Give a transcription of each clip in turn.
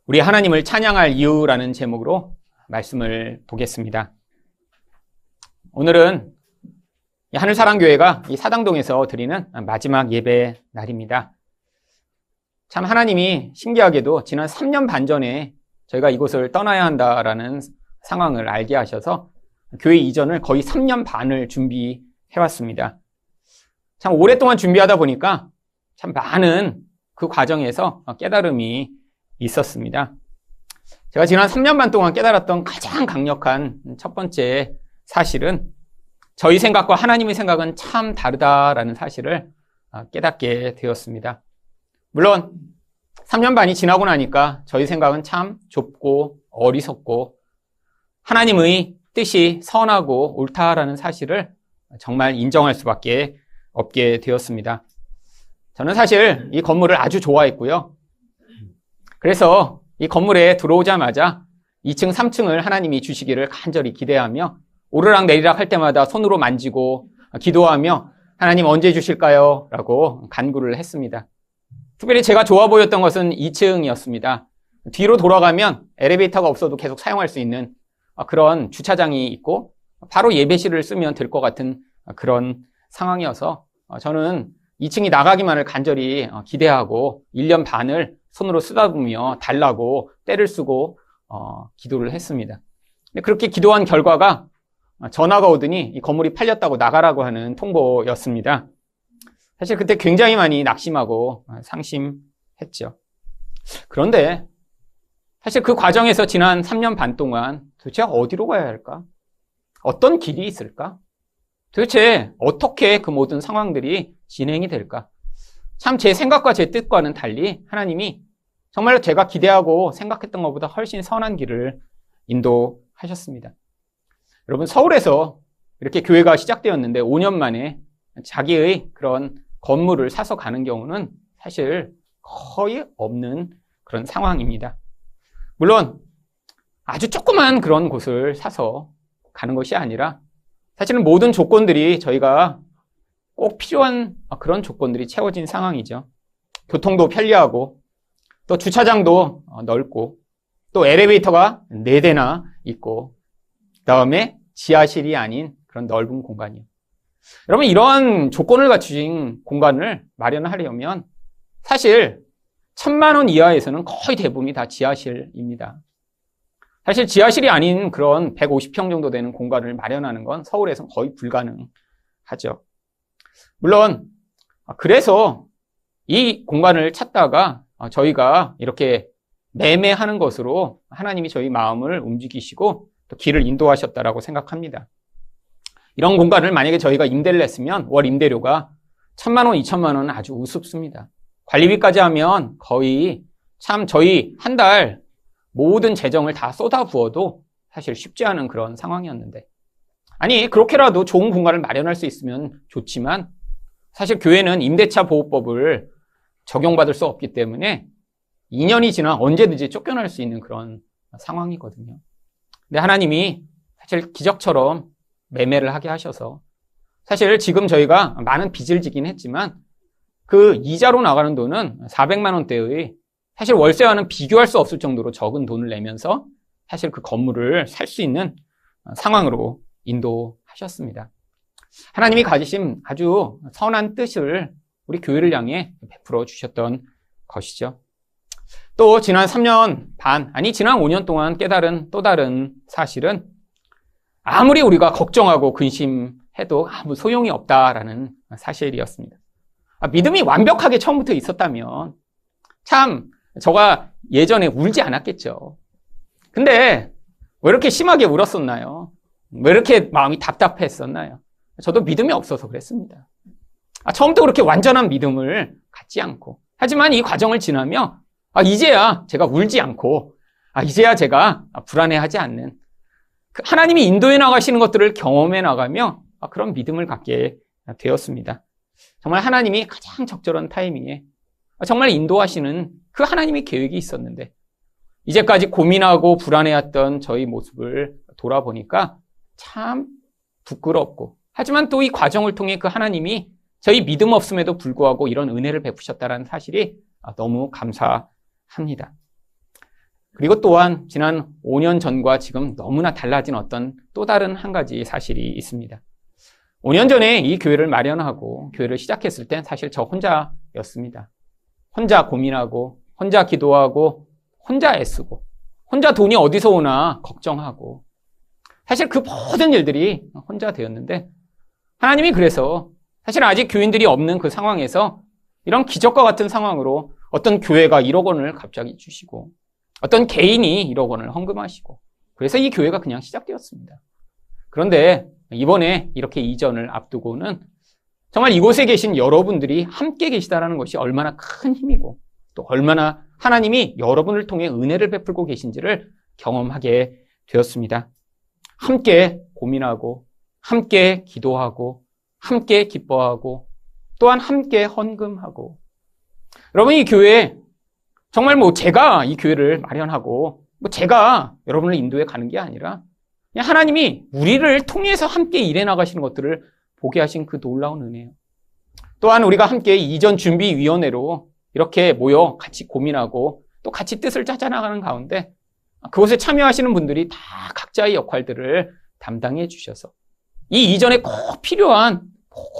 우리 하나님을 찬양할 이유라는 제목으로 말씀을 보겠습니다. 오늘은 하늘사랑교회가 이 사당동에서 드리는 마지막 예배 날입니다. 참 하나님이 신기하게도 지난 3년 반 전에 저희가 이곳을 떠나야 한다라는 상황을 알게 하셔서 교회 이전을 거의 3년 반을 준비해왔습니다. 참 오랫동안 준비하다 보니까 참 많은 그 과정에서 깨달음이 있었습니다. 제가 지난 3년 반 동안 깨달았던 가장 강력한 첫 번째 사실은 저희 생각과 하나님의 생각은 참 다르다라는 사실을 깨닫게 되었습니다. 물론 3년 반이 지나고 나니까 저희 생각은 참 좁고 어리석고 하나님의 뜻이 선하고 옳다라는 사실을 정말 인정할 수밖에 없게 되었습니다. 저는 사실 이 건물을 아주 좋아했고요. 그래서 이 건물에 들어오자마자 2층, 3층을 하나님이 주시기를 간절히 기대하며 오르락 내리락 할 때마다 손으로 만지고 기도하며 하나님 언제 주실까요? 라고 간구를 했습니다. 특별히 제가 좋아 보였던 것은 2층이었습니다. 뒤로 돌아가면 엘리베이터가 없어도 계속 사용할 수 있는 그런 주차장이 있고 바로 예배실을 쓰면 될 것 같은 그런 상황이어서 저는 2층이 나가기만을 간절히 기대하고 1년 반을 손으로 쓰다보며 달라고 때를 쓰고 기도를 했습니다. 근데 그렇게 기도한 결과가 전화가 오더니 이 건물이 팔렸다고 나가라고 하는 통보였습니다. 사실 그때 굉장히 많이 낙심하고 상심했죠. 그런데 사실 그 과정에서 지난 3년 반 동안 도대체 어디로 가야 할까? 어떤 길이 있을까? 도대체 어떻게 그 모든 상황들이 진행이 될까? 참 제 생각과 제 뜻과는 달리 하나님이 정말로 제가 기대하고 생각했던 것보다 훨씬 선한 길을 인도하셨습니다. 여러분, 서울에서 이렇게 교회가 시작되었는데 5년 만에 자기의 그런 건물을 사서 가는 경우는 사실 거의 없는 그런 상황입니다. 물론 아주 조그만 그런 곳을 사서 가는 것이 아니라 사실은 모든 조건들이 저희가 꼭 필요한 그런 조건들이 채워진 상황이죠. 교통도 편리하고 또 주차장도 넓고 또 엘리베이터가 4대나 있고 그다음에 지하실이 아닌 그런 넓은 공간이요. 여러분, 이런 조건을 갖추신 공간을 마련하려면 사실 1,000만 원 이하에서는 거의 대부분이 다 지하실입니다. 사실 지하실이 아닌 그런 150평 정도 되는 공간을 마련하는 건 서울에서는 거의 불가능하죠. 물론 그래서 이 공간을 찾다가 저희가 이렇게 매매하는 것으로 하나님이 저희 마음을 움직이시고 또 길을 인도하셨다라고 생각합니다. 이런 공간을 만약에 저희가 임대를 했으면 월 임대료가 1,000만 원, 2,000만 원은 아주 우습습니다. 관리비까지 하면 거의 참 저희 한 달 모든 재정을 다 쏟아부어도 사실 쉽지 않은 그런 상황이었는데, 아니 그렇게라도 좋은 공간을 마련할 수 있으면 좋지만 사실 교회는 임대차 보호법을 적용받을 수 없기 때문에 2년이 지나 언제든지 쫓겨날 수 있는 그런 상황이거든요. 근데 하나님이 사실 기적처럼 매매를 하게 하셔서 사실 지금 저희가 많은 빚을 지긴 했지만 그 이자로 나가는 돈은 400만 원대의 사실 월세와는 비교할 수 없을 정도로 적은 돈을 내면서 사실 그 건물을 살 수 있는 상황으로 인도하셨습니다. 하나님이 가지신 아주 선한 뜻을 우리 교회를 향해 베풀어 주셨던 것이죠. 또 지난 3년 반, 아니 지난 5년 동안 깨달은 또 다른 사실은 아무리 우리가 걱정하고 근심해도 아무 소용이 없다라는 사실이었습니다. 믿음이 완벽하게 처음부터 있었다면 참 저가 예전에 울지 않았겠죠. 근데 왜 이렇게 심하게 울었었나요? 왜 이렇게 마음이 답답했었나요? 저도 믿음이 없어서 그랬습니다. 처음부터 그렇게 완전한 믿음을 갖지 않고, 하지만 이 과정을 지나며 이제야 제가 울지 않고 이제야 제가 불안해하지 않는 하나님이 인도해 나가시는 것들을 경험해 나가며 그런 믿음을 갖게 되었습니다. 정말 하나님이 가장 적절한 타이밍에 정말 인도하시는 그 하나님의 계획이 있었는데 이제까지 고민하고 불안해했던 저희 모습을 돌아보니까 참 부끄럽고, 하지만 또 이 과정을 통해 그 하나님이 저희 믿음 없음에도 불구하고 이런 은혜를 베푸셨다는 사실이 너무 감사합니다. 그리고 또한 지난 5년 전과 지금 너무나 달라진 어떤 또 다른 한 가지 사실이 있습니다. 5년 전에 이 교회를 마련하고 교회를 시작했을 땐 사실 저 혼자였습니다. 혼자 고민하고, 혼자 기도하고, 혼자 애쓰고, 혼자 돈이 어디서 오나 걱정하고, 사실 그 모든 일들이 혼자 되었는데, 하나님이 그래서 사실 아직 교인들이 없는 그 상황에서 이런 기적과 같은 상황으로 어떤 교회가 1억 원을 갑자기 주시고, 어떤 개인이 1억 원을 헌금하시고, 그래서 이 교회가 그냥 시작되었습니다. 그런데 이번에 이렇게 이전을 앞두고는 정말 이곳에 계신 여러분들이 함께 계시다는 것이 얼마나 큰 힘이고 또 얼마나 하나님이 여러분을 통해 은혜를 베풀고 계신지를 경험하게 되었습니다. 함께 고민하고 함께 기도하고 함께 기뻐하고 또한 함께 헌금하고 여러분 이 교회 정말 제가 이 교회를 마련하고 제가 여러분을 인도해 가는 게 아니라 그냥 하나님이 우리를 통해서 함께 일해 나가시는 것들을 보게 하신 그 놀라운 은혜예요. 또한 우리가 함께 이전 준비위원회로 이렇게 모여 같이 고민하고 또 같이 뜻을 짜나가는 가운데 그곳에 참여하시는 분들이 다 각자의 역할들을 담당해 주셔서 이 이전에 꼭 필요한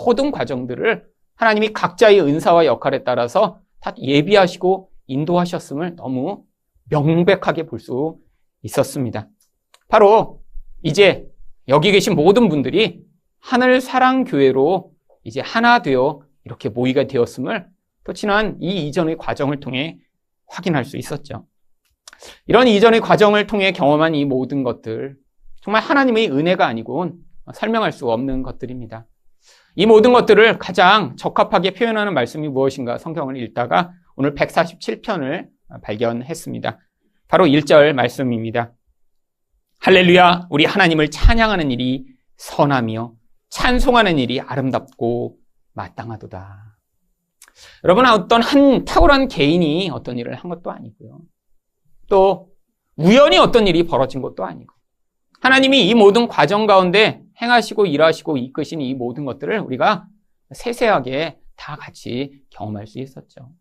모든 과정들을 하나님이 각자의 은사와 역할에 따라서 다 예비하시고 인도하셨음을 너무 명백하게 볼 수 있었습니다. 바로 이제 여기 계신 모든 분들이 하늘사랑교회로 이제 하나 되어 이렇게 모이게 되었음을 또 지난 이 이전의 과정을 통해 확인할 수 있었죠. 이런 이전의 과정을 통해 경험한 이 모든 것들, 정말 하나님의 은혜가 아니고는 설명할 수 없는 것들입니다. 이 모든 것들을 가장 적합하게 표현하는 말씀이 무엇인가 성경을 읽다가 오늘 147편을 발견했습니다. 바로 1절 말씀입니다. 할렐루야, 우리 하나님을 찬양하는 일이 선하며 찬송하는 일이 아름답고 마땅하도다. 여러분, 어떤 한 탁월한 개인이 어떤 일을 한 것도 아니고요. 또 우연히 어떤 일이 벌어진 것도 아니고 하나님이 이 모든 과정 가운데 행하시고 일하시고 이끄신 이 모든 것들을 우리가 세세하게 다 같이 경험할 수 있었죠.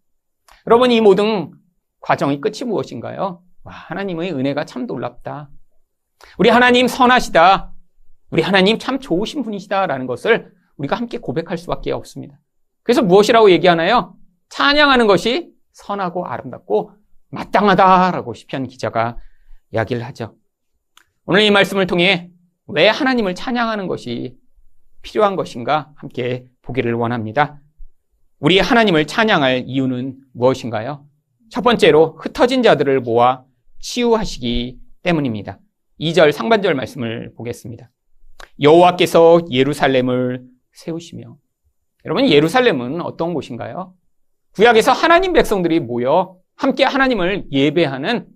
여러분, 이 모든 과정의 끝이 무엇인가요? 와, 하나님의 은혜가 참 놀랍다. 우리 하나님 선하시다. 우리 하나님 참 좋으신 분이시다라는 것을 우리가 함께 고백할 수밖에 없습니다. 그래서 무엇이라고 얘기하나요? 찬양하는 것이 선하고 아름답고 마땅하다라고 시편 기자가 이야기를 하죠. 오늘 이 말씀을 통해 왜 하나님을 찬양하는 것이 필요한 것인가 함께 보기를 원합니다. 우리 하나님을 찬양할 이유는 무엇인가요? 첫 번째로 흩어진 자들을 모아 치유하시기 때문입니다. 2절 상반절 말씀을 보겠습니다. 여호와께서 예루살렘을 세우시며, 여러분 예루살렘은 어떤 곳인가요? 구약에서 하나님 백성들이 모여 함께 하나님을 예배하는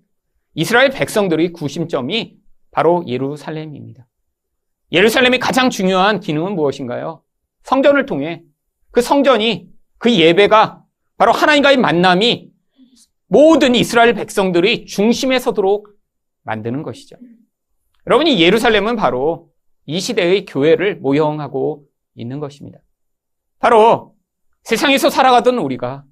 이스라엘 백성들의 구심점이 바로 예루살렘입니다. 예루살렘의 가장 중요한 기능은 무엇인가요? 성전을 통해 그 성전이, 그 예배가 바로 하나님과의 만남이 모든 이스라엘 백성들의 중심에 서도록 만드는 것이죠. 여러분, 이 예루살렘은 바로 이 시대의 교회를 모형하고 있는 것입니다. 바로 세상에서 살아가던 우리가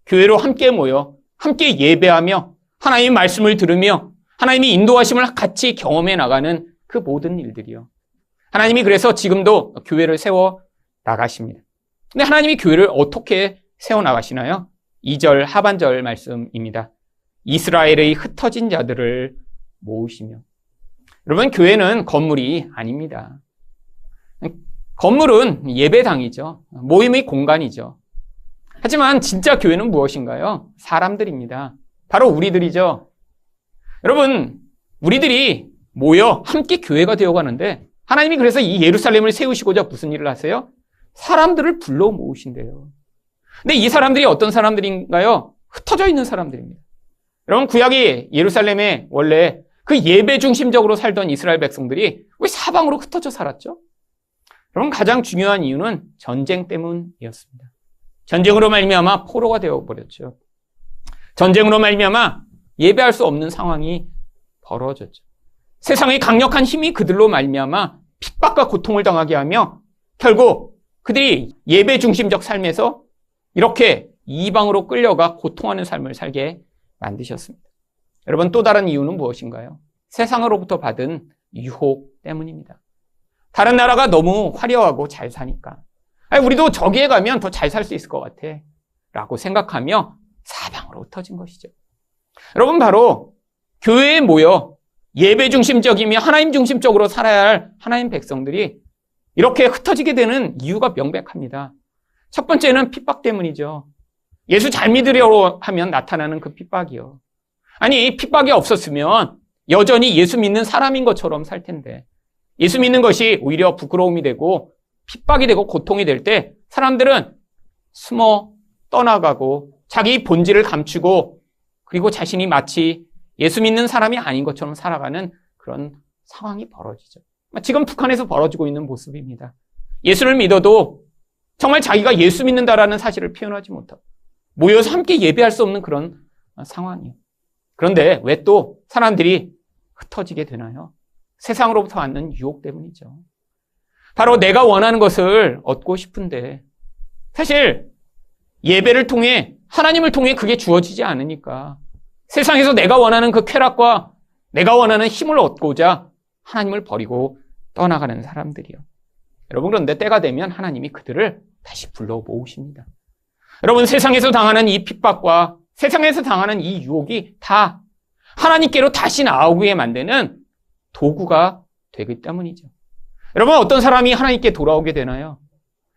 교회로 함께 모여 함께 예배하며 하나님의 말씀을 들으며 하나님의 인도하심을 같이 경험해 나가는 그 모든 일들이요. 하나님이 그래서 지금도 교회를 세워 나가십니다. 근데 하나님이 교회를 어떻게 세워 나가시나요? 2절 하반절 말씀입니다. 이스라엘의 흩어진 자들을 모으시며. 여러분, 교회는 건물이 아닙니다. 건물은 예배당이죠. 모임의 공간이죠. 하지만 진짜 교회는 무엇인가요? 사람들입니다. 바로 우리들이죠. 여러분, 우리들이 모여 함께 교회가 되어가는데 하나님이 그래서 이 예루살렘을 세우시고자 무슨 일을 하세요? 사람들을 불러 모으신대요. 근데 이 사람들이 어떤 사람들인가요? 흩어져 있는 사람들입니다. 여러분, 구약이 예루살렘에 원래 그 예배 중심적으로 살던 이스라엘 백성들이 왜 사방으로 흩어져 살았죠? 여러분, 가장 중요한 이유는 전쟁 때문이었습니다. 전쟁으로 말미암아 포로가 되어버렸죠. 전쟁으로 말미암아 예배할 수 없는 상황이 벌어졌죠. 세상의 강력한 힘이 그들로 말미암아 핍박과 고통을 당하게 하며 결국 그들이 예배 중심적 삶에서 이렇게 이방으로 끌려가 고통하는 삶을 살게 만드셨습니다. 여러분, 또 다른 이유는 무엇인가요? 세상으로부터 받은 유혹 때문입니다. 다른 나라가 너무 화려하고 잘 사니까 우리도 저기에 가면 더 잘 살 수 있을 것 같아 라고 생각하며 사방으로 흩어진 것이죠. 여러분, 바로 교회에 모여 예배 중심적이며 하나님 중심적으로 살아야 할 하나님 백성들이 이렇게 흩어지게 되는 이유가 명백합니다. 첫 번째는 핍박 때문이죠. 예수 잘 믿으려고 하면 나타나는 그 핍박이요. 아니, 핍박이 없었으면 여전히 예수 믿는 사람인 것처럼 살 텐데, 예수 믿는 것이 오히려 부끄러움이 되고 핍박이 되고 고통이 될 때 사람들은 숨어 떠나가고 자기 본질을 감추고 그리고 자신이 마치 예수 믿는 사람이 아닌 것처럼 살아가는 그런 상황이 벌어지죠. 지금 북한에서 벌어지고 있는 모습입니다. 예수를 믿어도 정말 자기가 예수 믿는다라는 사실을 표현하지 못하고 모여서 함께 예배할 수 없는 그런 상황이에요. 그런데 왜 또 사람들이 흩어지게 되나요? 세상으로부터 받는 유혹 때문이죠. 바로 내가 원하는 것을 얻고 싶은데 사실 예배를 통해 하나님을 통해 그게 주어지지 않으니까 세상에서 내가 원하는 그 쾌락과 내가 원하는 힘을 얻고자 하나님을 버리고 떠나가는 사람들이요. 여러분, 그런데 때가 되면 하나님이 그들을 다시 불러 모으십니다. 여러분, 세상에서 당하는 이 핍박과 세상에서 당하는 이 유혹이 다 하나님께로 다시 나오게 만드는 도구가 되기 때문이죠. 여러분, 어떤 사람이 하나님께 돌아오게 되나요?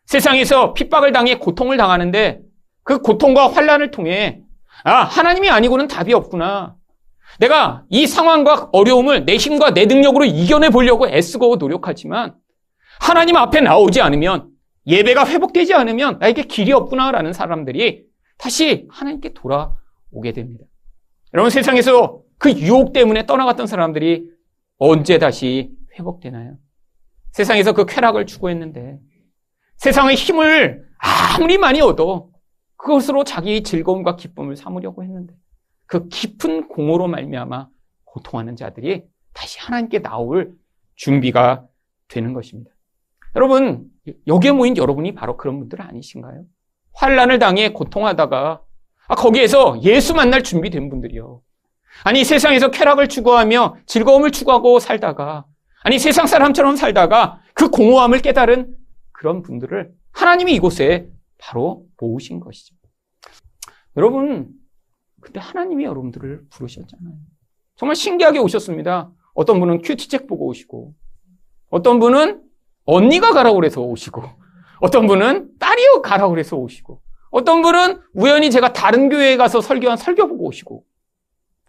세상에서 핍박을 당해 고통을 당하는데 그 고통과 환난을 통해 하나님이 아니고는 답이 없구나. 내가 이 상황과 어려움을 내 힘과 내 능력으로 이겨내 보려고 애쓰고 노력하지만 하나님 앞에 나오지 않으면, 예배가 회복되지 않으면 나에게 길이 없구나라는 사람들이 다시 하나님께 돌아오게 됩니다. 여러분, 세상에서 그 유혹 때문에 떠나갔던 사람들이 언제 다시 회복되나요? 세상에서 그 쾌락을 추구했는데 세상의 힘을 아무리 많이 얻어 그것으로 자기의 즐거움과 기쁨을 삼으려고 했는데 그 깊은 공허로 말미암아 고통하는 자들이 다시 하나님께 나올 준비가 되는 것입니다. 여러분, 여기에 모인 여러분이 바로 그런 분들 아니신가요? 환난을 당해 고통하다가 거기에서 예수 만날 준비된 분들이요. 아니, 세상에서 쾌락을 추구하며 즐거움을 추구하고 살다가, 아니, 세상 사람처럼 살다가 그 공허함을 깨달은 그런 분들을 하나님이 이곳에 바로 모으신 것이죠. 여러분, 그때 하나님이 여러분들을 부르셨잖아요. 정말 신기하게 오셨습니다. 어떤 분은 큐티책 보고 오시고, 어떤 분은 언니가 가라고 그래서 오시고, 어떤 분은 딸이 가라고 그래서 오시고, 어떤 분은 우연히 제가 다른 교회에 가서 설교한 설교 보고 오시고,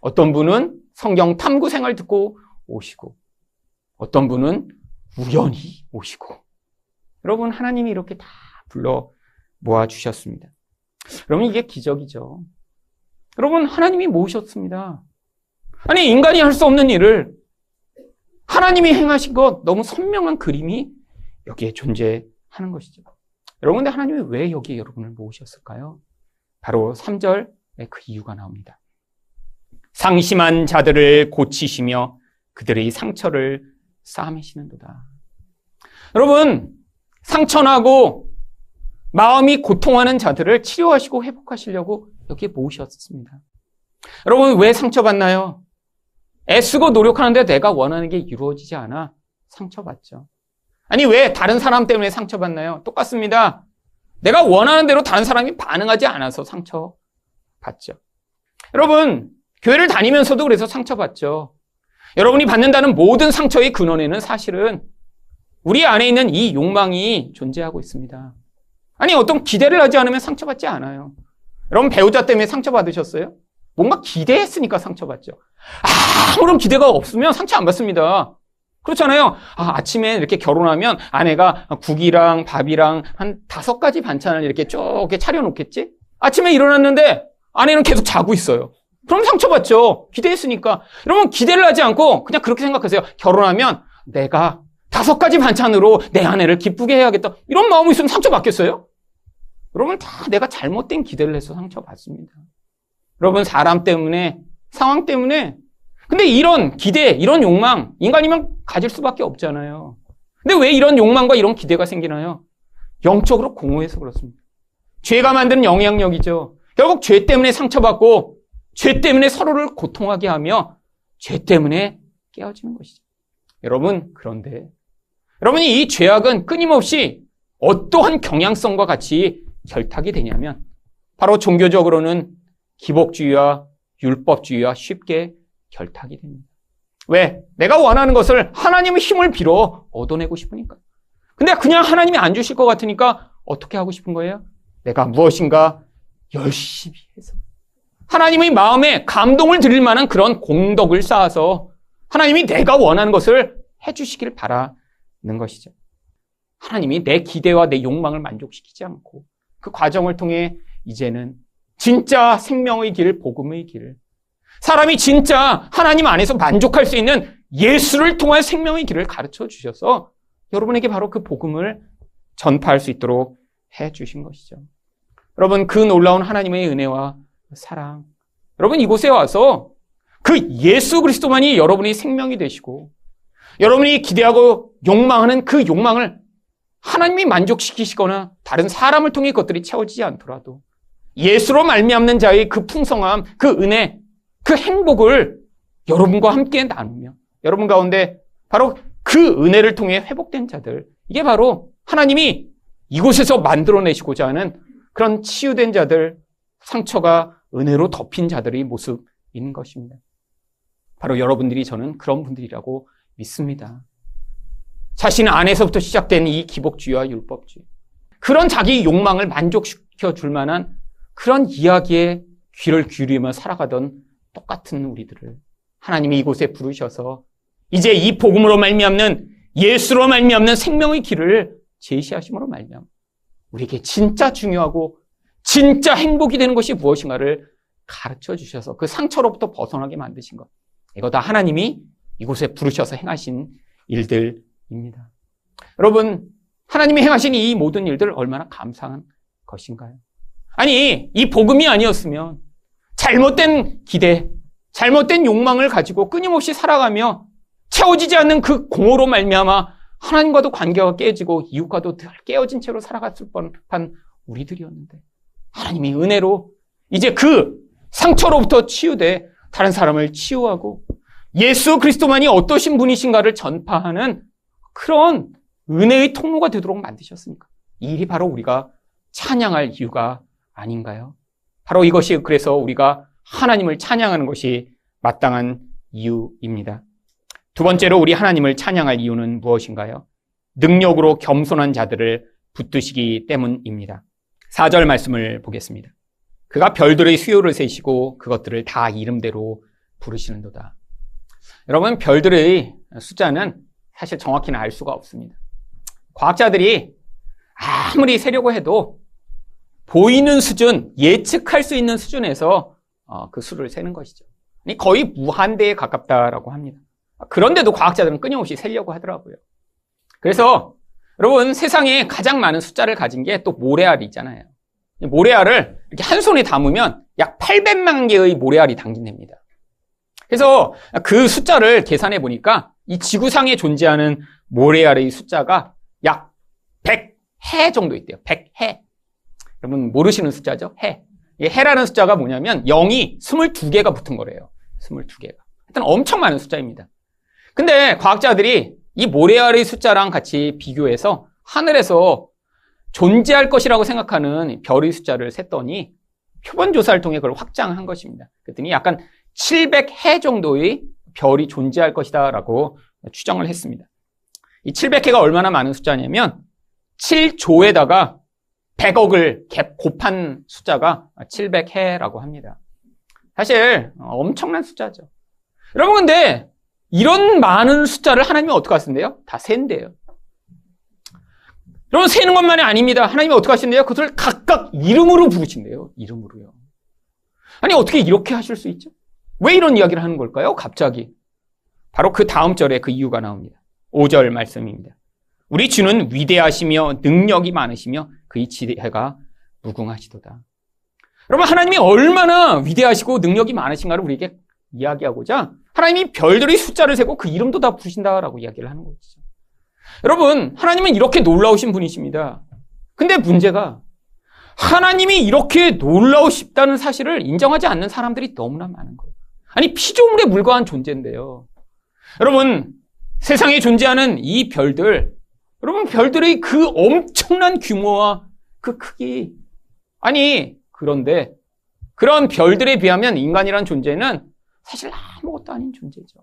어떤 분은 성경 탐구 생활 듣고 오시고, 어떤 분은 우연히 오시고. 여러분, 하나님이 이렇게 다 불러 모아주셨습니다. 여러분, 이게 기적이죠. 여러분, 하나님이 모으셨습니다. 아니, 인간이 할 수 없는 일을 하나님이 행하신 것, 너무 선명한 그림이 여기에 존재하는 것이죠. 여러분, 근데 하나님이 왜 여기에 여러분을 모으셨을까요? 바로 3절에 그 이유가 나옵니다. 상심한 자들을 고치시며 그들의 상처를 싸매시는도다. 여러분, 상처나고 마음이 고통하는 자들을 치료하시고 회복하시려고 여기에 모으셨습니다. 여러분, 왜 상처받나요? 애쓰고 노력하는데 내가 원하는 게 이루어지지 않아 상처받죠. 아니, 왜 다른 사람 때문에 상처받나요? 똑같습니다. 내가 원하는 대로 다른 사람이 반응하지 않아서 상처받죠. 여러분, 교회를 다니면서도 그래서 상처받죠. 여러분이 받는다는 모든 상처의 근원에는 사실은 우리 안에 있는 이 욕망이 존재하고 있습니다. 아니, 어떤 기대를 하지 않으면 상처받지 않아요. 여러분, 배우자 때문에 상처받으셨어요? 뭔가 기대했으니까 상처받죠. 아무런 기대가 없으면 상처 안 받습니다. 그렇잖아요. 아침에 이렇게 결혼하면 아내가 국이랑 밥이랑 한 5가지 반찬을 이렇게 쭉 이렇게 차려놓겠지? 아침에 일어났는데 아내는 계속 자고 있어요. 그럼 상처받죠. 기대했으니까. 여러분, 기대를 하지 않고 그냥 그렇게 생각하세요. 결혼하면 내가 5가지 반찬으로 내 아내를 기쁘게 해야겠다. 이런 마음이 있으면 상처받겠어요? 여러분, 다 내가 잘못된 기대를 해서 상처받습니다. 여러분, 사람 때문에, 상황 때문에. 근데 이런 기대, 이런 욕망, 인간이면 가질 수밖에 없잖아요. 근데 왜 이런 욕망과 이런 기대가 생기나요? 영적으로 공허해서 그렇습니다. 죄가 만드는 영향력이죠. 결국 죄 때문에 상처받고, 죄 때문에 서로를 고통하게 하며 죄 때문에 깨어지는 것이죠. 여러분, 그런데 여러분이 이 죄악은 끊임없이 어떠한 경향성과 같이 결탁이 되냐면 바로 종교적으로는 기복주의와 율법주의와 쉽게 결탁이 됩니다. 왜? 내가 원하는 것을 하나님의 힘을 빌어 얻어내고 싶으니까. 근데 그냥 하나님이 안 주실 것 같으니까 어떻게 하고 싶은 거예요? 내가 무엇인가 열심히 해서 하나님의 마음에 감동을 드릴 만한 그런 공덕을 쌓아서 하나님이 내가 원하는 것을 해주시길 바라는 것이죠. 하나님이 내 기대와 내 욕망을 만족시키지 않고 그 과정을 통해 이제는 진짜 생명의 길, 복음의 길, 사람이 진짜 하나님 안에서 만족할 수 있는 예수를 통한 생명의 길을 가르쳐 주셔서 여러분에게 바로 그 복음을 전파할 수 있도록 해 주신 것이죠. 여러분, 그 놀라운 하나님의 은혜와 사랑, 여러분 이곳에 와서 그 예수 그리스도만이 여러분의 생명이 되시고 여러분이 기대하고 욕망하는 그 욕망을 하나님이 만족시키시거나 다른 사람을 통해 그것들이 채워지지 않더라도 예수로 말미암는 자의 그 풍성함, 그 은혜, 그 행복을 여러분과 함께 나누며 여러분 가운데 바로 그 은혜를 통해 회복된 자들, 이게 바로 하나님이 이곳에서 만들어내시고자 하는 그런 치유된 자들, 상처가 은혜로 덮인 자들의 모습인 것입니다. 바로 여러분들이 저는 그런 분들이라고 믿습니다. 자신 안에서부터 시작된 이 기복주의와 율법주의, 그런 자기 욕망을 만족시켜 줄 만한 그런 이야기에 귀를 기울이며 살아가던 똑같은 우리들을 하나님이 이곳에 부르셔서 이제 이 복음으로 말미암는 예수로 말미암는 생명의 길을 제시하심으로 말미암아 우리에게 진짜 중요하고 진짜 행복이 되는 것이 무엇인가를 가르쳐 주셔서 그 상처로부터 벗어나게 만드신 것, 이거 다 하나님이 이곳에 부르셔서 행하신 일들입니다. 여러분, 하나님이 행하신 이 모든 일들 얼마나 감사한 것인가요? 아니, 이 복음이 아니었으면 잘못된 기대, 잘못된 욕망을 가지고 끊임없이 살아가며 채워지지 않는 그 공허로 말미암아 하나님과도 관계가 깨지고 이웃과도 늘 깨어진 채로 살아갔을 뻔한 우리들이었는데 하나님이 은혜로 이제 그 상처로부터 치유돼 다른 사람을 치유하고 예수 그리스도만이 어떠신 분이신가를 전파하는 그런 은혜의 통로가 되도록 만드셨으니까 이 일이 바로 우리가 찬양할 이유가 아닌가요? 바로 이것이 그래서 우리가 하나님을 찬양하는 것이 마땅한 이유입니다. 두 번째로 우리 하나님을 찬양할 이유는 무엇인가요? 능력으로 겸손한 자들을 붙드시기 때문입니다. 4절 말씀을 보겠습니다. 그가 별들의 수요를 세시고 그것들을 다 이름대로 부르시는도다. 여러분, 별들의 숫자는 사실 정확히는 알 수가 없습니다. 과학자들이 아무리 세려고 해도 보이는 수준, 예측할 수 있는 수준에서 그 수를 세는 것이죠. 거의 무한대에 가깝다라고 합니다. 그런데도 과학자들은 끊임없이 세려고 하더라고요. 그래서 여러분, 세상에 가장 많은 숫자를 가진 게 또 모래알이 있잖아요. 모래알을 이렇게 한 손에 담으면 약 800만 개의 모래알이 담긴답니다. 그래서 그 숫자를 계산해 보니까 이 지구상에 존재하는 모래알의 숫자가 약 100해 정도 있대요. 100해. 여러분 모르시는 숫자죠? 해. 이 해라는 숫자가 뭐냐면 0이 22개가 붙은 거래요. 22개가. 하여튼 엄청 많은 숫자입니다. 근데 과학자들이 이 모래알의 숫자랑 같이 비교해서 하늘에서 존재할 것이라고 생각하는 별의 숫자를 셌더니 표본 조사를 통해 그걸 확장한 것입니다. 그랬더니 약간 700해 정도의 별이 존재할 것이다 라고 추정을 했습니다. 이 700해가 얼마나 많은 숫자냐면 7조에다가 100억을 곱한 숫자가 700해라고 합니다. 사실 엄청난 숫자죠. 여러분 근데 이런 많은 숫자를 하나님이 어떻게 하신대요? 다 센대요. 여러분 세는 것만이 아닙니다. 하나님이 어떻게 하신대요? 그것을 각각 이름으로 부르신대요. 이름으로요. 아니 어떻게 이렇게 하실 수 있죠? 왜 이런 이야기를 하는 걸까요? 갑자기. 바로 그 다음 절에 그 이유가 나옵니다. 5절 말씀입니다. 우리 주는 위대하시며 능력이 많으시며 그의 지혜가 무궁하시도다. 여러분 하나님이 얼마나 위대하시고 능력이 많으신가를 우리에게 이야기하고자 하나님이 별들의 숫자를 세고 그 이름도 다 부르신다라고 이야기를 하는 것이죠. 여러분 하나님은 이렇게 놀라우신 분이십니다. 근데 문제가 하나님이 이렇게 놀라우시다는 사실을 인정하지 않는 사람들이 너무나 많은 거예요. 아니, 피조물에 불과한 존재인데요. 여러분, 세상에 존재하는 이 별들, 여러분, 별들의 그 엄청난 규모와 그 크기. 아니, 그런데 그런 별들에 비하면 인간이란 존재는 사실 아무것도 아닌 존재죠.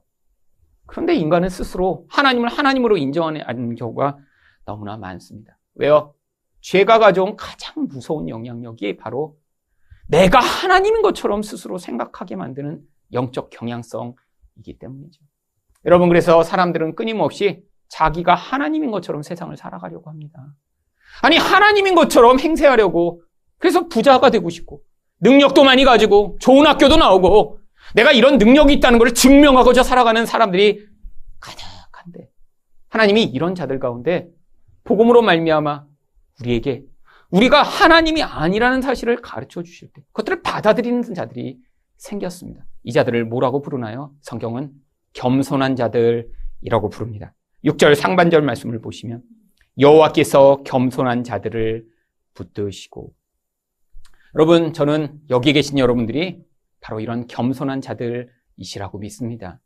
그런데 인간은 스스로 하나님을 하나님으로 인정하지 않는 경우가 너무나 많습니다. 왜요? 죄가 가져온 가장 무서운 영향력이 바로 내가 하나님인 것처럼 스스로 생각하게 만드는 영적 경향성이기 때문이죠. 여러분, 그래서 사람들은 끊임없이 자기가 하나님인 것처럼 세상을 살아가려고 합니다. 아니, 하나님인 것처럼 행세하려고, 그래서 부자가 되고 싶고 능력도 많이 가지고 좋은 학교도 나오고 내가 이런 능력이 있다는 걸 증명하고자 살아가는 사람들이 가득한데, 하나님이 이런 자들 가운데 복음으로 말미암아 우리에게 우리가 하나님이 아니라는 사실을 가르쳐 주실 때 그것들을 받아들이는 자들이 생겼습니다. 이 자들을 뭐라고 부르나요? 성경은 겸손한 자들이라고 부릅니다. 6절 상반절 말씀을 보시면 여호와께서 겸손한 자들을 붙드시고. 여러분, 저는 여기 계신 여러분들이 바로 이런 겸손한 자들이시라고 믿습니다.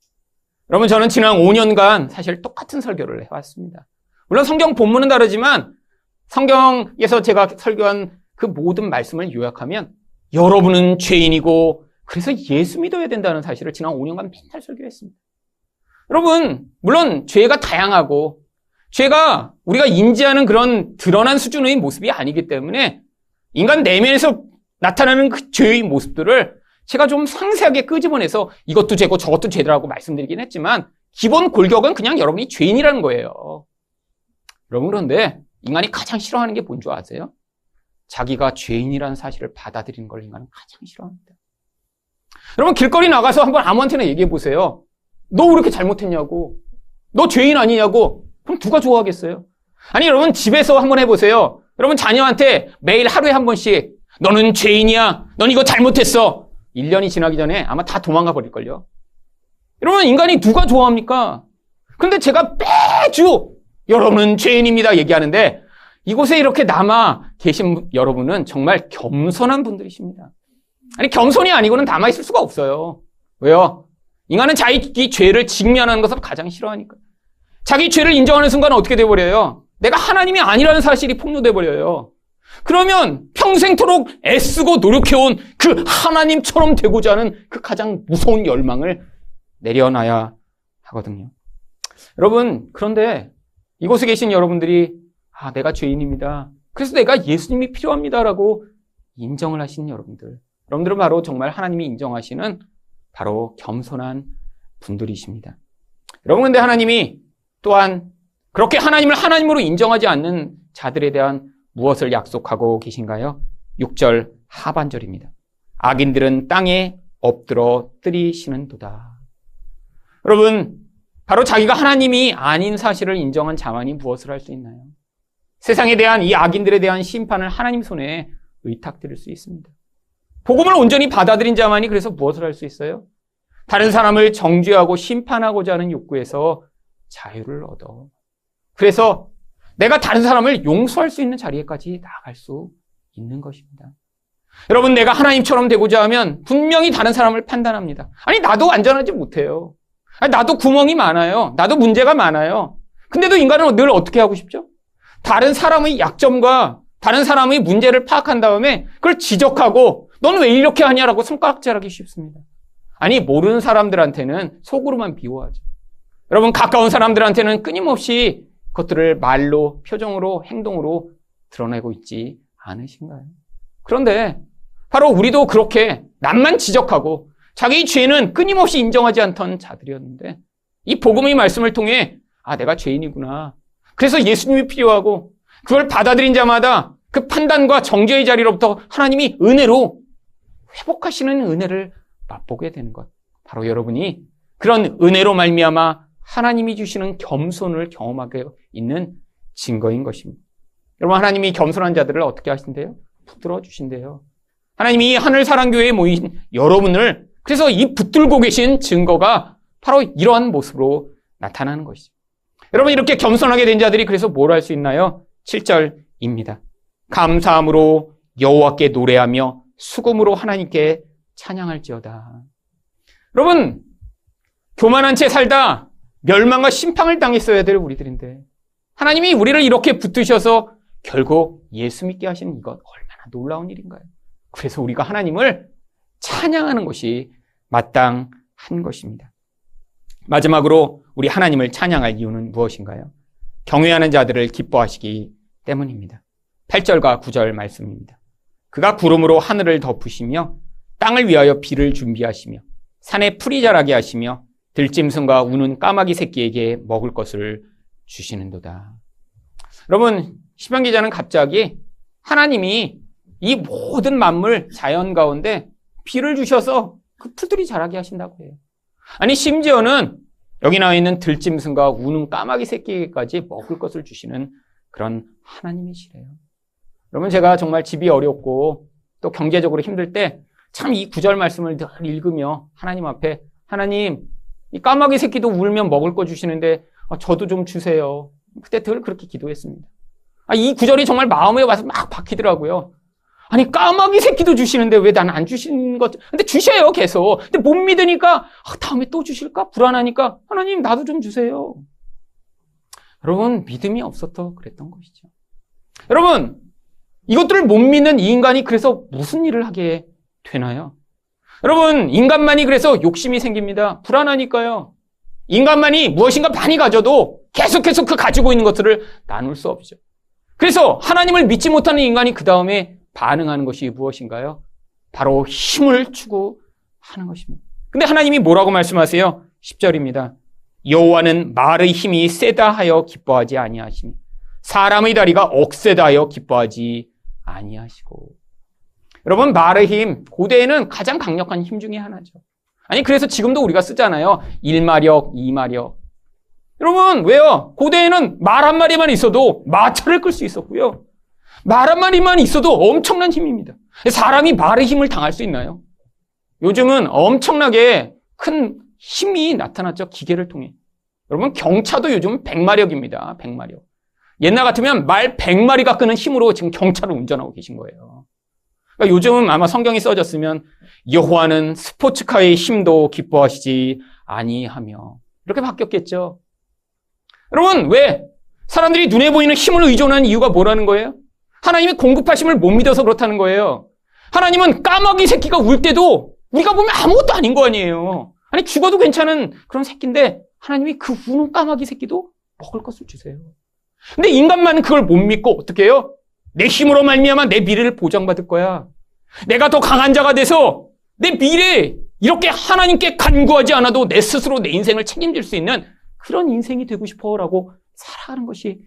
여러분, 저는 지난 5년간 사실 똑같은 설교를 해왔습니다. 물론 성경 본문은 다르지만 성경에서 제가 설교한 그 모든 말씀을 요약하면 여러분은 죄인이고 그래서 예수 믿어야 된다는 사실을 지난 5년간 맨날 설교했습니다. 여러분, 물론 죄가 다양하고 죄가 우리가 인지하는 그런 드러난 수준의 모습이 아니기 때문에 인간 내면에서 나타나는 그 죄의 모습들을 제가 좀 상세하게 끄집어내서 이것도 죄고 저것도 죄라고 말씀드리긴 했지만 기본 골격은 그냥 여러분이 죄인이라는 거예요. 여러분, 그런데 인간이 가장 싫어하는 게 뭔 줄 아세요? 자기가 죄인이라는 사실을 받아들이는 걸 인간은 가장 싫어합니다. 여러분, 길거리 나가서 한번 아무한테나 얘기해 보세요. 너 왜 이렇게 잘못했냐고. 너 죄인 아니냐고. 그럼 누가 좋아하겠어요? 아니, 여러분 집에서 한번 해보세요. 여러분 자녀한테 매일 하루에 한 번씩 너는 죄인이야. 넌 이거 잘못했어. 1년이 지나기 전에 아마 다 도망가 버릴걸요. 여러분, 인간이 누가 좋아합니까? 근데 제가 매주 여러분은 죄인입니다 얘기하는데 이곳에 이렇게 남아 계신 여러분은 정말 겸손한 분들이십니다. 아니, 겸손이 아니고는 남아있을 수가 없어요. 왜요? 인간은 자기 죄를 직면하는 것을 가장 싫어하니까. 자기 죄를 인정하는 순간 어떻게 돼버려요? 내가 하나님이 아니라는 사실이 폭로돼버려요. 그러면 평생토록 애쓰고 노력해온 그 하나님처럼 되고자 하는 그 가장 무서운 열망을 내려놔야 하거든요. 여러분, 그런데 이곳에 계신 여러분들이 내가 죄인입니다. 그래서 내가 예수님이 필요합니다라고 인정을 하시는 여러분들은 바로 정말 하나님이 인정하시는 바로 겸손한 분들이십니다. 여러분, 근데 하나님이 또한 그렇게 하나님을 하나님으로 인정하지 않는 자들에 대한 무엇을 약속하고 계신가요? 6절 하반절입니다. 악인들은 땅에 엎드러 뜨리시는도다. 여러분, 바로 자기가 하나님이 아닌 사실을 인정한 자만이 무엇을 할 수 있나요? 세상에 대한 이 악인들에 대한 심판을 하나님 손에 의탁드릴 수 있습니다. 복음을 온전히 받아들인 자만이 그래서 무엇을 할 수 있어요? 다른 사람을 정죄하고 심판하고자 하는 욕구에서 자유를 얻어. 그래서 내가 다른 사람을 용서할 수 있는 자리에까지 나아갈 수 있는 것입니다. 여러분, 내가 하나님처럼 되고자 하면 분명히 다른 사람을 판단합니다. 아니, 나도 완전하지 못해요. 아니, 나도 구멍이 많아요. 나도 문제가 많아요. 근데도 인간은 늘 어떻게 하고 싶죠? 다른 사람의 약점과 다른 사람의 문제를 파악한 다음에 그걸 지적하고 너는 왜 이렇게 하냐라고 손가락질하기 쉽습니다. 아니, 모르는 사람들한테는 속으로만 미워하죠. 여러분, 가까운 사람들한테는 끊임없이 그것들을 말로, 표정으로, 행동으로 드러내고 있지 않으신가요? 그런데 바로 우리도 그렇게 남만 지적하고 자기 죄는 끊임없이 인정하지 않던 자들이었는데 이 복음의 말씀을 통해 내가 죄인이구나. 그래서 예수님이 필요하고 그걸 받아들인 자마다 그 판단과 정죄의 자리로부터 하나님이 은혜로 회복하시는 은혜를 맛보게 되는 것. 바로 여러분이 그런 은혜로 말미암아 하나님이 주시는 겸손을 경험하게 있는 증거인 것입니다. 여러분, 하나님이 겸손한 자들을 어떻게 하신대요? 붙들어 주신대요. 하나님이 하늘사랑교회에 모인 여러분을 그래서 이 붙들고 계신 증거가 바로 이러한 모습으로 나타나는 것이죠. 여러분, 이렇게 겸손하게 된 자들이 그래서 뭘 할 수 있나요? 7절입니다. 감사함으로 여호와께 노래하며 수금으로 하나님께 찬양할지어다. 여러분, 교만한 채 살다 멸망과 심판을 당했어야 될 우리들인데 하나님이 우리를 이렇게 붙드셔서 결국 예수 믿게 하시는 이것 얼마나 놀라운 일인가요? 그래서 우리가 하나님을 찬양하는 것이 마땅한 것입니다. 마지막으로 우리 하나님을 찬양할 이유는 무엇인가요? 경외하는 자들을 기뻐하시기 때문입니다. 8절과 9절 말씀입니다. 그가 구름으로 하늘을 덮으시며 땅을 위하여 비를 준비하시며 산에 풀이 자라게 하시며 들짐승과 우는 까마귀 새끼에게 먹을 것을 주시는도다. 여러분, 시편 기자는 갑자기 하나님이 이 모든 만물 자연 가운데 비를 주셔서 그 풀들이 자라게 하신다고 해요. 아니, 심지어는 여기 나와 있는 들짐승과 우는 까마귀 새끼까지 먹을 것을 주시는 그런 하나님이시래요. 여러분, 제가 정말 집이 어렵고 또 경제적으로 힘들 때 참 이 구절 말씀을 늘 읽으며 하나님 앞에, 하나님, 이 까마귀 새끼도 울면 먹을 거 주시는데 저도 좀 주세요. 그때 늘 그렇게 기도했습니다. 이 구절이 정말 마음에 와서 막 박히더라고요. 아니, 까마귀 새끼도 주시는데 왜 난 안 주시는 것? 근데 주셔요, 계속. 근데 못 믿으니까 다음에 또 주실까? 불안하니까 하나님 나도 좀 주세요. 여러분, 믿음이 없어서 그랬던 것이죠. 여러분, 이것들을 못 믿는 이 인간이 그래서 무슨 일을 하게 되나요? 여러분, 인간만이 그래서 욕심이 생깁니다. 불안하니까요. 인간만이 무엇인가 많이 가져도 계속해서 그 가지고 있는 것들을 나눌 수 없죠. 그래서 하나님을 믿지 못하는 인간이 그 다음에 반응하는 것이 무엇인가요? 바로 힘을 추구하는 것입니다. 근데 하나님이 뭐라고 말씀하세요? 10절입니다. 여호와는 말의 힘이 세다 하여 기뻐하지 아니하시며 사람의 다리가 억세다 하여 기뻐하지 아니하시고. 여러분, 말의 힘, 고대에는 가장 강력한 힘 중에 하나죠. 아니, 그래서 지금도 우리가 쓰잖아요. 1마력, 2마력. 여러분, 왜요? 고대에는 말 한 마리만 있어도 마차를 끌 수 있었고요. 말 한 마리만 있어도 엄청난 힘입니다. 사람이 말의 힘을 당할 수 있나요? 요즘은 엄청나게 큰 힘이 나타났죠. 기계를 통해. 여러분, 경차도 요즘 100마력입니다. 100마력. 옛날 같으면 말 100마리가 끄는 힘으로 지금 경차를 운전하고 계신 거예요. 그러니까 요즘은 아마 성경이 써졌으면 여호와는 스포츠카의 힘도 기뻐하시지 아니하며 이렇게 바뀌었겠죠. 여러분, 왜? 사람들이 눈에 보이는 힘을 의존하는 이유가 뭐라는 거예요? 하나님의 공급하심을 못 믿어서 그렇다는 거예요. 하나님은 까마귀 새끼가 울 때도 우리가 보면 아무것도 아닌 거 아니에요. 아니, 죽어도 괜찮은 그런 새끼인데 하나님이 그 우는 까마귀 새끼도 먹을 것을 주세요. 근데 인간만은 그걸 못 믿고 어떻게 해요? 내 힘으로 말미암아 내 미래를 보장받을 거야. 내가 더 강한 자가 돼서 내 미래에 이렇게 하나님께 간구하지 않아도 내 스스로 내 인생을 책임질 수 있는 그런 인생이 되고 싶어라고 살아가는 것이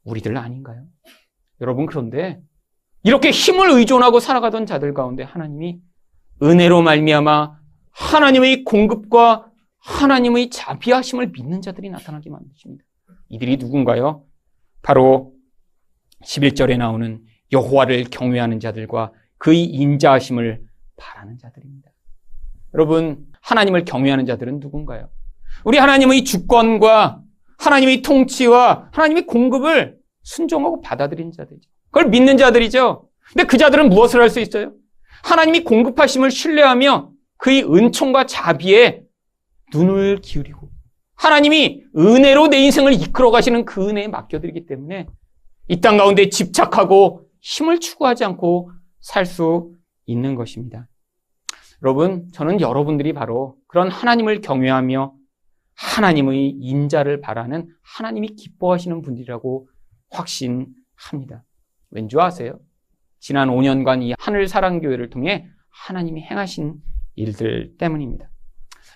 우리들 아닌가요? 여러분, 그런데 이렇게 힘을 의존하고 살아가던 자들 가운데 하나님이 은혜로 말미암아 하나님의 공급과 하나님의 자비하심을 믿는 자들이 나타나게 만드십니다. 이들이 누군가요? 바로 11절에 나오는 여호와를 경외하는 자들과 그의 인자하심을 바라는 자들입니다. 여러분, 하나님을 경외하는 자들은 누군가요? 우리 하나님의 주권과 하나님의 통치와 하나님의 공급을 순종하고 받아들이는 자들이죠. 그걸 믿는 자들이죠. 근데 그 자들은 무엇을 할 수 있어요? 하나님이 공급하심을 신뢰하며 그의 은총과 자비에 눈을 기울이고 하나님이 은혜로 내 인생을 이끌어 가시는 그 은혜에 맡겨드리기 때문에 이 땅 가운데 집착하고 힘을 추구하지 않고 살 수 있는 것입니다. 여러분, 저는 여러분들이 바로 그런 하나님을 경외하며 하나님의 인자를 바라는 하나님이 기뻐하시는 분들이라고 확신합니다. 왠지 아세요? 지난 5년간 이 하늘사랑교회를 통해 하나님이 행하신 일들 때문입니다.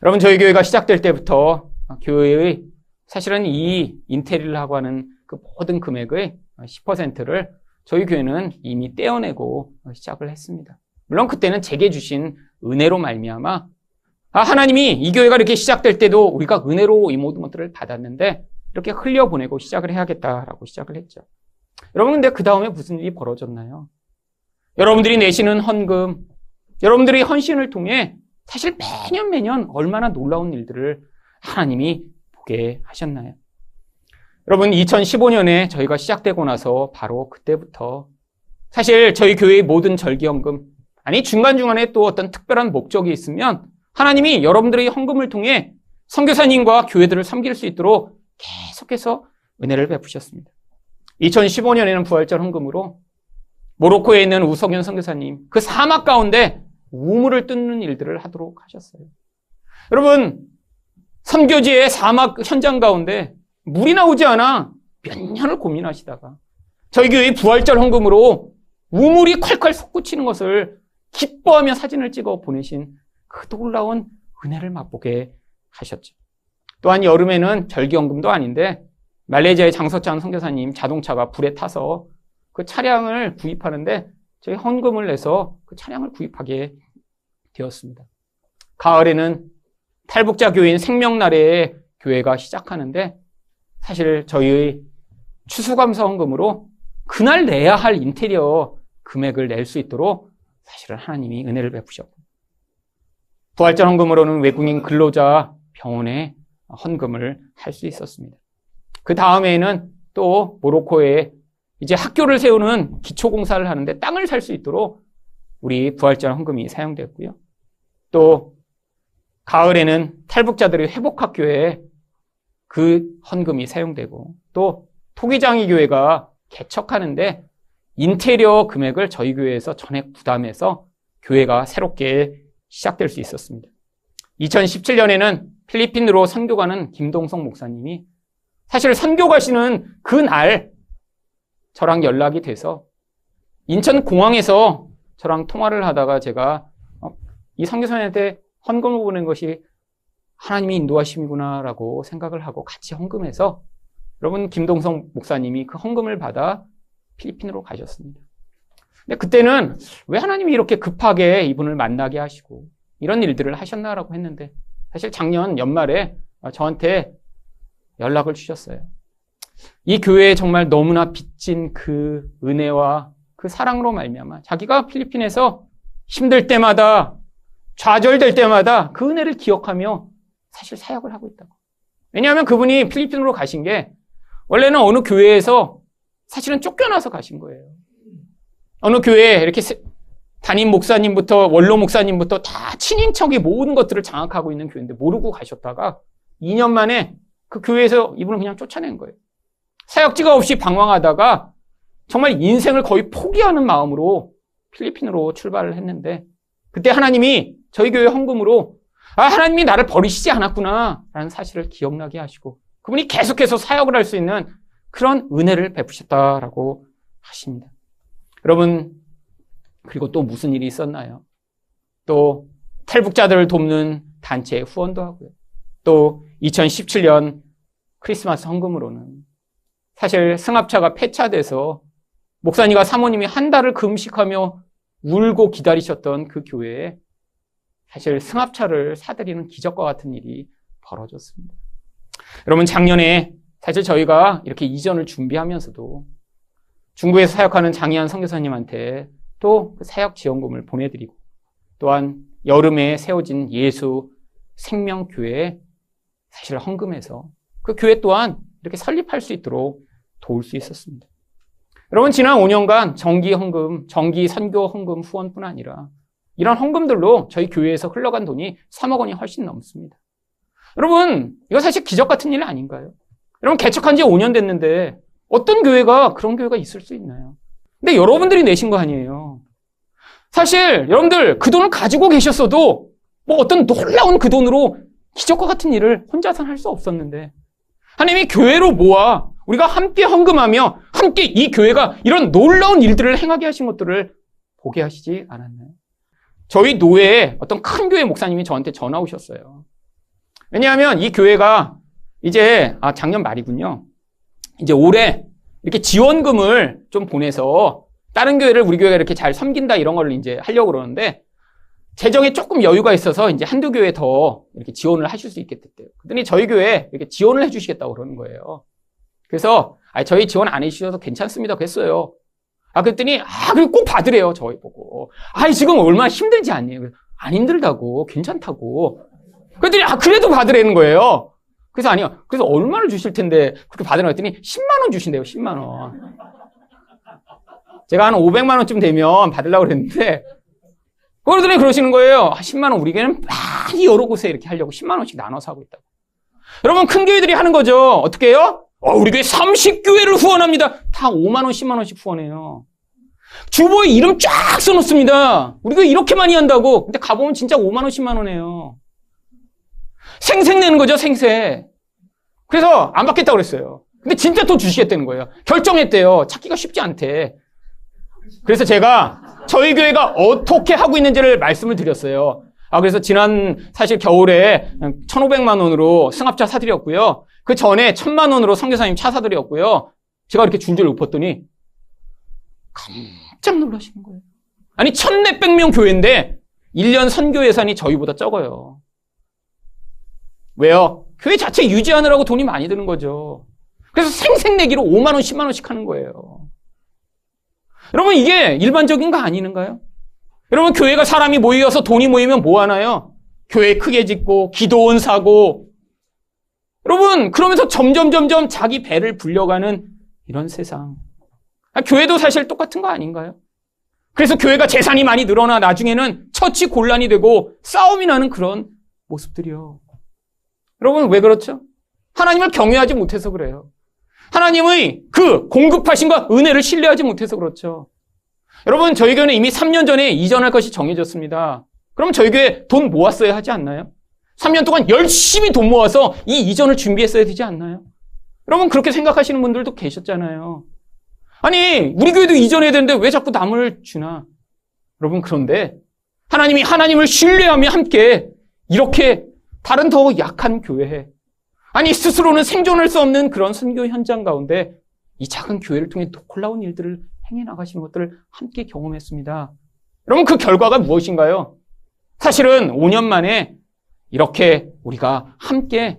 여러분, 저희 교회가 시작될 때부터 교회의 사실은 이 인테리어를 하고 하는 그 모든 금액의 10%를 저희 교회는 이미 떼어내고 시작을 했습니다. 물론 그때는 제게 주신 은혜로 말미암아 하나님이 이 교회가 이렇게 시작될 때도 우리가 은혜로 이 모든 것들을 받았는데 이렇게 흘려보내고 시작을 해야겠다라고 시작을 했죠. 여러분, 근데 그 다음에 무슨 일이 벌어졌나요? 여러분들이 내시는 헌금, 여러분들의 헌신을 통해 사실 매년 얼마나 놀라운 일들을 하나님이 보게 하셨나요? 여러분, 2015년에 저희가 시작되고 나서 바로 그때부터 사실 저희 교회의 모든 절기헌금, 아니 중간중간에 또 어떤 특별한 목적이 있으면 하나님이 여러분들의 헌금을 통해 선교사님과 교회들을 섬길 수 있도록 계속해서 은혜를 베푸셨습니다. 2015년에는 부활절 헌금으로 모로코에 있는 우석윤 선교사님, 그 사막 가운데 우물을 뜯는 일들을 하도록 하셨어요. 여러분, 선교지의 사막 현장 가운데 물이 나오지 않아 몇 년을 고민하시다가 저희 교회의 부활절 헌금으로 우물이 콸콸 솟구치는 것을 기뻐하며 사진을 찍어 보내신 그 놀라운 은혜를 맛보게 하셨죠. 또한 여름에는 절기헌금도 아닌데 말레이시아의 장서찬 선교사님 자동차가 불에 타서 그 차량을 구입하는데 저희 헌금을 내서 그 차량을 구입하게 되었습니다. 가을에는 탈북자 교회인 생명나래의 교회가 시작하는데 사실 저희의 추수감사 헌금으로 그날 내야 할 인테리어 금액을 낼 수 있도록 사실은 하나님이 은혜를 베푸셨고, 부활절 헌금으로는 외국인 근로자 병원에 헌금을 할 수 있었습니다. 그 다음에는 또 모로코에 이제 학교를 세우는 기초공사를 하는데 땅을 살 수 있도록 우리 부활절 헌금이 사용됐고요. 또 가을에는 탈북자들의 회복학교에 그 헌금이 사용되고, 또 토기장이 교회가 개척하는데 인테리어 금액을 저희 교회에서 전액 부담해서 교회가 새롭게 시작될 수 있었습니다. 2017년에는 필리핀으로 선교 가는 김동성 목사님이 사실 선교 가시는 그날 저랑 연락이 돼서 인천공항에서 저랑 통화를 하다가 제가 이 선교사님한테 헌금을 보낸 것이 하나님이 인도하심이구나라고 생각을 하고 같이 헌금해서 여러분 김동성 목사님이 그 헌금을 받아 필리핀으로 가셨습니다. 근데 그때는 왜 하나님이 이렇게 급하게 이분을 만나게 하시고 이런 일들을 하셨나라고 했는데 사실 작년 연말에 저한테 연락을 주셨어요. 이 교회에 정말 너무나 빚진 그 은혜와 그 사랑으로 말미암아 자기가 필리핀에서 힘들 때마다 좌절될 때마다 그 은혜를 기억하며 사실 사역을 하고 있다고. 왜냐하면 그분이 필리핀으로 가신 게 원래는 어느 교회에서 사실은 쫓겨나서 가신 거예요. 어느 교회에 이렇게 담임 목사님부터 원로 목사님부터 다 친인척이 모든 것들을 장악하고 있는 교회인데 모르고 가셨다가 2년 만에 그 교회에서 이분을 그냥 쫓아낸 거예요. 사역지가 없이 방황하다가 정말 인생을 거의 포기하는 마음으로 필리핀으로 출발을 했는데 그때 하나님이 저희 교회 헌금으로 하나님이 나를 버리시지 않았구나 라는 사실을 기억나게 하시고 그분이 계속해서 사역을 할 수 있는 그런 은혜를 베푸셨다라고 하십니다. 여러분, 그리고 또 무슨 일이 있었나요? 또 탈북자들을 돕는 단체에 후원도 하고요. 또 2017년 크리스마스 헌금으로는 사실 승합차가 폐차돼서 목사님과 사모님이 한 달을 금식하며 울고 기다리셨던 그 교회에 사실 승합차를 사드리는 기적과 같은 일이 벌어졌습니다. 여러분, 작년에 사실 저희가 이렇게 이전을 준비하면서도 중부에서 사역하는 장희한 선교사님한테 또 그 사역 지원금을 보내드리고 또한 여름에 세워진 예수 생명교회에 사실 헌금해서 그 교회 또한 이렇게 설립할 수 있도록 도울 수 있었습니다. 여러분, 지난 5년간 정기 헌금, 정기 선교 헌금 후원뿐 아니라 이런 헌금들로 저희 교회에서 흘러간 돈이 3억 원이 훨씬 넘습니다. 여러분, 이거 사실 기적 같은 일 아닌가요? 여러분, 개척한 지 5년 됐는데 어떤 교회가 그런 교회가 있을 수 있나요? 근데 여러분들이 내신 거 아니에요. 사실 여러분들 그 돈을 가지고 계셨어도 뭐 어떤 놀라운 그 돈으로 기적과 같은 일을 혼자서는 할 수 없었는데 하나님이 교회로 모아 우리가 함께 헌금하며 함께 이 교회가 이런 놀라운 일들을 행하게 하신 것들을 보게 하시지 않았나요? 저희 노회에 어떤 큰 교회 목사님이 저한테 전화 오셨어요. 왜냐하면 이 교회가 이제 작년 말이군요. 이제 올해 이렇게 지원금을 좀 보내서 다른 교회를 우리 교회가 이렇게 잘 섬긴다 이런 걸 이제 하려고 그러는데 재정에 조금 여유가 있어서 이제 한두 교회 더 이렇게 지원을 하실 수 있겠대요. 그랬더니 저희 교회에 이렇게 지원을 해주시겠다고 그러는 거예요. 그래서 저희 지원 안 해주셔도 괜찮습니다. 그랬어요. 그랬더니 그리고 꼭 받으래요. 저희 보고. 지금 얼마나 힘들지 않니? 안 힘들다고, 괜찮다고. 그랬더니 그래도 받으라는 거예요. 그래서 아니요. 그래서 얼마를 주실 텐데 그렇게 받으라고 했더니 10만 원 주신대요. 10만 원. 제가 한 500만 원쯤 되면 받으려고 그랬는데 그러더니 그러시는 거예요. 10만 원 우리 교회는 많이 여러 곳에 이렇게 하려고 10만 원씩 나눠서 하고 있다고. 여러분 큰 교회들이 하는 거죠. 어떻게 해요? 우리 교회 30교회를 후원합니다. 다 5만 원, 10만 원씩 후원해요. 주보에 이름 쫙 써놓습니다. 우리 교회 이렇게 많이 한다고. 근데 가보면 진짜 5만 원, 10만 원이에요. 생색 내는 거죠, 생색. 그래서 안 받겠다고 그랬어요. 근데 진짜 또 주시겠다는 거예요. 결정했대요. 찾기가 쉽지 않대. 그래서 제가 저희 교회가 어떻게 하고 있는지를 말씀을 드렸어요. 그래서 사실 겨울에 1,500만 원으로 승합차 사드렸고요. 그 전에 1,000만 원으로 선교사님 차 사드렸고요. 제가 이렇게 준지를 읊었더니 깜짝 놀라시는 거예요. 아니 1,400명 교회인데 1년 선교 예산이 저희보다 적어요. 왜요? 교회 자체 유지하느라고 돈이 많이 드는 거죠. 그래서 생색내기로 5만 원, 10만 원씩 하는 거예요. 여러분 이게 일반적인 거 아닌가요? 여러분 교회가 사람이 모여서 돈이 모이면 뭐 하나요? 교회 크게 짓고 기도원 사고 여러분 그러면서 점점 자기 배를 불려가는 이런 세상. 교회도 사실 똑같은 거 아닌가요? 그래서 교회가 재산이 많이 늘어나 나중에는 처치 곤란이 되고 싸움이 나는 그런 모습들이요. 여러분 왜 그렇죠? 하나님을 경외하지 못해서 그래요. 하나님의 그 공급하심과 은혜를 신뢰하지 못해서 그렇죠. 여러분 저희 교회는 이미 3년 전에 이전할 것이 정해졌습니다. 그럼 저희 교회 돈 모았어야 하지 않나요? 3년 동안 열심히 돈 모아서 이 이전을 준비했어야 되지 않나요? 여러분 그렇게 생각하시는 분들도 계셨잖아요. 아니 우리 교회도 이전해야 되는데 왜 자꾸 남을 주나? 여러분 그런데 하나님을 신뢰하며 함께 이렇게 다른 더 약한 교회에 아니 스스로는 생존할 수 없는 그런 선교 현장 가운데 이 작은 교회를 통해 놀라운 일들을 행해 나가시는 것들을 함께 경험했습니다. 여러분 그 결과가 무엇인가요? 사실은 5년 만에 이렇게 우리가 함께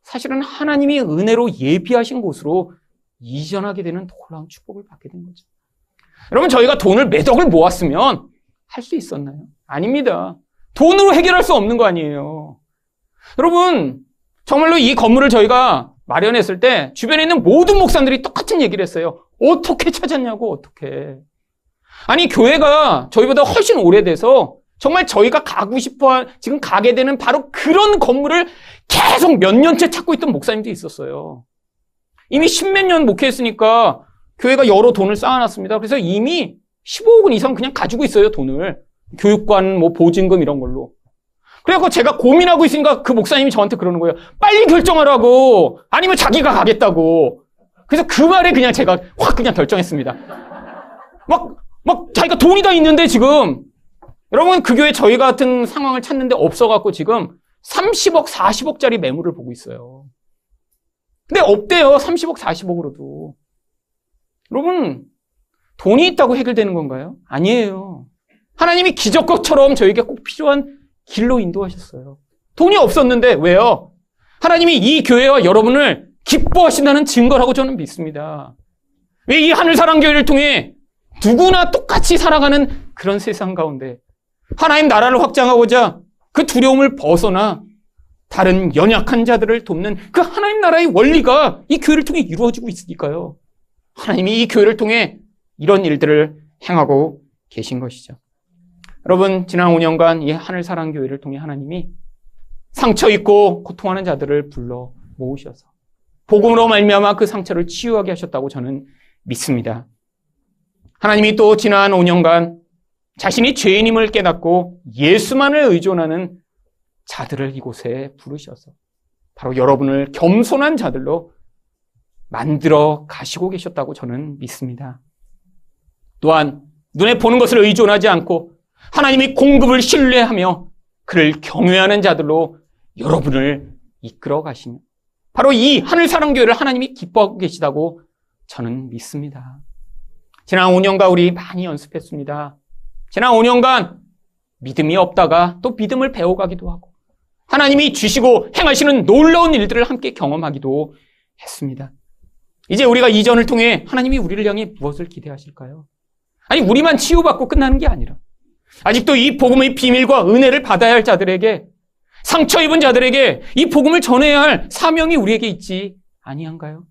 사실은 하나님이 은혜로 예비하신 곳으로 이전하게 되는 놀라운 축복을 받게 된 거죠. 여러분 저희가 돈을 몇 억을 모았으면 할 수 있었나요? 아닙니다. 돈으로 해결할 수 없는 거 아니에요. 여러분 정말로 이 건물을 저희가 마련했을 때 주변에 있는 모든 목사님들이 똑같은 얘기를 했어요. 어떻게 찾았냐고 어떻게. 아니 교회가 저희보다 훨씬 오래돼서 정말 저희가 가고 싶어 지금 가게 되는 바로 그런 건물을 계속 몇 년째 찾고 있던 목사님도 있었어요. 이미 10몇 년 목회했으니까 교회가 여러 돈을 쌓아놨습니다. 그래서 이미 15억 원 이상 그냥 가지고 있어요, 돈을. 교육관, 보증금 이런 걸로. 그래서 제가 고민하고 있으니까 그 목사님이 저한테 그러는 거예요. 빨리 결정하라고. 아니면 자기가 가겠다고. 그래서 그 말에 그냥 제가 확 그냥 결정했습니다. 막 자기가 돈이 다 있는데 지금. 여러분 그 교회 저희 같은 상황을 찾는데 없어갖고 지금 30억, 40억짜리 매물을 보고 있어요. 근데 없대요. 30억, 40억으로도. 여러분 돈이 있다고 해결되는 건가요? 아니에요. 하나님이 기적처럼 저에게 꼭 필요한 길로 인도하셨어요. 돈이 없었는데 왜요? 하나님이 이 교회와 여러분을 기뻐하신다는 증거라고 저는 믿습니다. 왜 이 하늘사랑교회를 통해 누구나 똑같이 살아가는 그런 세상 가운데 하나님 나라를 확장하고자 그 두려움을 벗어나 다른 연약한 자들을 돕는 그 하나님 나라의 원리가 이 교회를 통해 이루어지고 있으니까요. 하나님이 이 교회를 통해 이런 일들을 행하고 계신 것이죠. 여러분 지난 5년간 이 하늘사랑교회를 통해 하나님이 상처 있고 고통하는 자들을 불러 모으셔서 복음으로 말미암아 그 상처를 치유하게 하셨다고 저는 믿습니다. 하나님이 또 지난 5년간 자신이 죄인임을 깨닫고 예수만을 의존하는 자들을 이곳에 부르셔서 바로 여러분을 겸손한 자들로 만들어 가시고 계셨다고 저는 믿습니다. 또한 눈에 보는 것을 의존하지 않고 하나님이 공급을 신뢰하며 그를 경외하는 자들로 여러분을 이끌어 가시며 바로 이 하늘사랑교회를 하나님이 기뻐하고 계시다고 저는 믿습니다. 지난 5년간 우리 많이 연습했습니다. 지난 5년간 믿음이 없다가 또 믿음을 배워가기도 하고 하나님이 주시고 행하시는 놀라운 일들을 함께 경험하기도 했습니다. 이제 우리가 이전을 통해 하나님이 우리를 향해 무엇을 기대하실까요? 아니 우리만 치유받고 끝나는 게 아니라 아직도 이 복음의 비밀과 은혜를 받아야 할 자들에게 상처 입은 자들에게 이 복음을 전해야 할 사명이 우리에게 있지 아니한가요?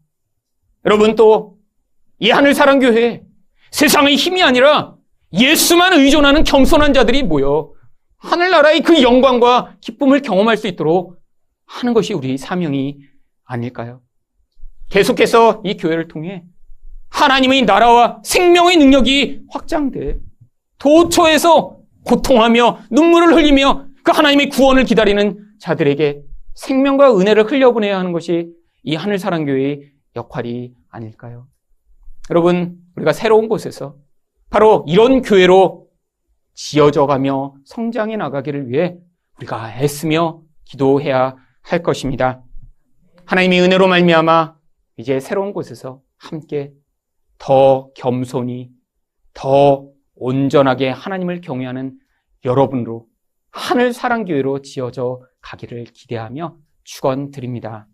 여러분 또 이 하늘사랑교회 세상의 힘이 아니라 예수만 의존하는 겸손한 자들이 모여 하늘나라의 그 영광과 기쁨을 경험할 수 있도록 하는 것이 우리 사명이 아닐까요? 계속해서 이 교회를 통해 하나님의 나라와 생명의 능력이 확장돼 도처에서 고통하며 눈물을 흘리며 그 하나님의 구원을 기다리는 자들에게 생명과 은혜를 흘려보내야 하는 것이 이 하늘사랑교회의 역할이 아닐까요? 여러분, 우리가 새로운 곳에서 바로 이런 교회로 지어져가며 성장해 나가기를 위해 우리가 애쓰며 기도해야 할 것입니다. 하나님의 은혜로 말미암아 이제 새로운 곳에서 함께 더 겸손히, 더 온전하게 하나님을 경외하는 여러분으로 하늘사랑교회로 지어져 가기를 기대하며 축원드립니다.